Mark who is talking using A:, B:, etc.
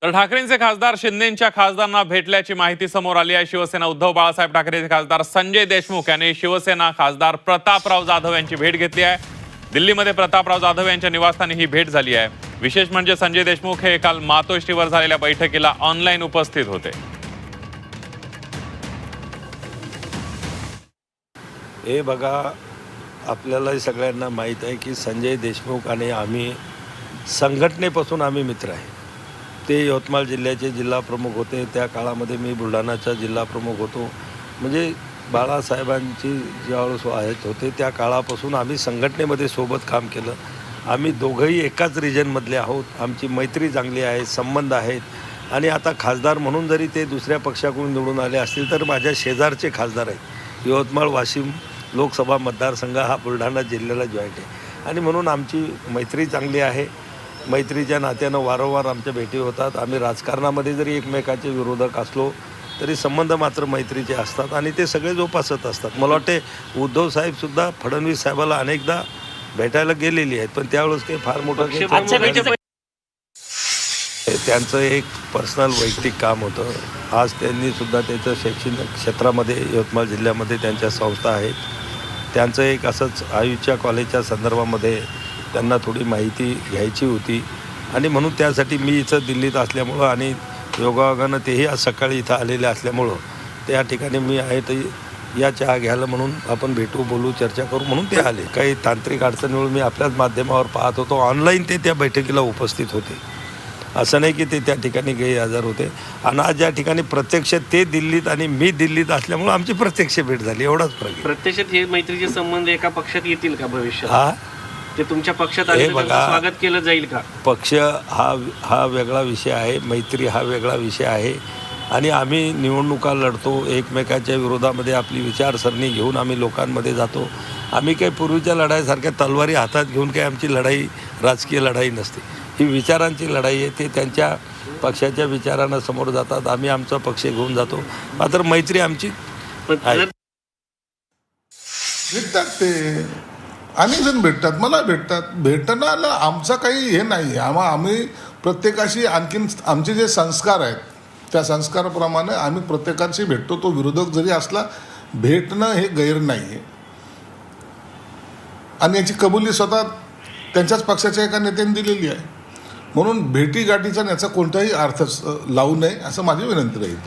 A: तर ठाकरेंचे खासदार शिंदेंच्या खासदारांना भेटल्याची माहिती समोर आली आहे। शिवसेना उद्धव बाळासाहेब ठाकरेचे खासदार संजय देशमुख यांनी शिवसेना खासदार प्रतापराव जाधव यांची भेट घेतली आहे। दिल्लीमध्ये प्रतापराव जाधव यांच्या निवासस्थानी ही भेट झाली आहे। विशेष म्हणजे संजय देशमुख हे काल मातोश्रीवर झालेल्या बैठकीला ऑनलाईन उपस्थित होते।
B: हे बघा, आपल्याला सगळ्यांना माहीत आहे की संजय देशमुख आणि आम्ही संघटनेपासून आम्ही मित्र आहे। ते यवतमाळ जिल्ह्याचे जिल्हा प्रमुख होते, त्या काळामध्ये मी बुलढाणाचा जिल्हा प्रमुख होतो। म्हणजे बाळासाहेबांची ज्यावेळेस आहेत होते त्या काळापासून आम्ही संघटनेमध्ये सोबत काम केलं। आम्ही दोघंही एकाच रिजनमधले आहोत, आमची मैत्री चांगली आहे, संबंध आहेत। आणि आता खासदार म्हणून जरी ते दुसऱ्या पक्षाकडून निवडून आले असतील तर माझ्या शेजारचे खासदार आहेत। यवतमाळ वाशिम लोकसभा मतदारसंघ हा बुलढाणा जिल्ह्याला जॉईंट आहे आणि म्हणून आमची मैत्री चांगली आहे। मैत्रीच्या नात्यानं वारंवार आमच्या भेटी होतात। आम्ही राजकारणामध्ये जरी एकमेकाचे विरोधक असलो तरी संबंध मात्र मैत्रीचे असतात आणि ते सगळे जोपासत असतात। मला वाटते उद्धव साहेबसुद्धा फडणवीस साहेबाला अनेकदा भेटायला गेलेली आहेत, पण त्यावेळेस काही फार मोठं त्यांचं एक पर्सनल वैयक्तिक काम होतं। आज त्यांनी सुद्धा त्याचं शैक्षणिक क्षेत्रामध्ये यवतमाळ जिल्ह्यामध्ये त्यांच्या संस्था आहेत। त्यांचं एक असंच आयुषच्या कॉलेजच्या संदर्भामध्ये त्यांना थोडी माहिती घ्यायची होती आणि म्हणून त्यासाठी मी इथं दिल्लीत असल्यामुळं आणि योगायोगानं तेही आज सकाळी इथं आलेले असल्यामुळं त्या ठिकाणी मी आहे तर या चहा घ्यायला म्हणून आपण भेटू, बोलू, चर्चा करू म्हणून ते आले। काही तांत्रिक अडचणीमुळे मी आपल्याच माध्यमावर पाहत होतो, ऑनलाईन ते त्या बैठकीला उपस्थित होते। असं नाही की ते त्या ठिकाणी गैरहजर होते। आणि आज ज्या ठिकाणी प्रत्यक्ष ते दिल्लीत आणि मी दिल्लीत असल्यामुळं आमची प्रत्यक्ष भेट झाली, एवढाच फरक।
C: प्रत्यक्षात हे मैत्रीचे संबंध एका पक्षात येतील का भविष्यात?
B: हा,
C: ते तुमच्या पक्षात आले तर स्वागत केलं जाईल का?
B: पक्ष हा वेगळा विषय आहे, मैत्री हा वेगळा विषय आहे आणि आम्ही निवडणुका लढतो, एकमेकाच्या विरोधामध्ये आपली विचारसरणी घेऊन आम्ही लोकांमध्ये जातो। आम्ही काही पूर्वीच्या लढाईसारख्या तलवारी हातात घेऊन काही आमची लढाई राजकीय लढाई नसते, ही विचारांची लढाई आहे। ते त्यांच्या पक्षाच्या विचारांना समोर जातात, आम्ही आमचा पक्ष घेऊन जातो, मात्र मैत्री आमची आहे।
D: भेटतात ते अनेक जण भेटतात, मला भेटतात। भेटण्याला आमचा काही हे नाही। आम्ही प्रत्येकाशी आणखीन आमचे जे संस्कार आहेत त्या संस्काराप्रमाणे आम्ही प्रत्येकाशी भेटतो। तो विरोधक जरी असला भेटणं हे गैर नाही आहे आणि याची कबुली स्वतः त्यांच्याच पक्षाच्या एका नेत्याने दिलेली आहे। म्हणून भेटीगाठीचा याचा कोणताही अर्थ लावू नये असं माझी विनंती राहील।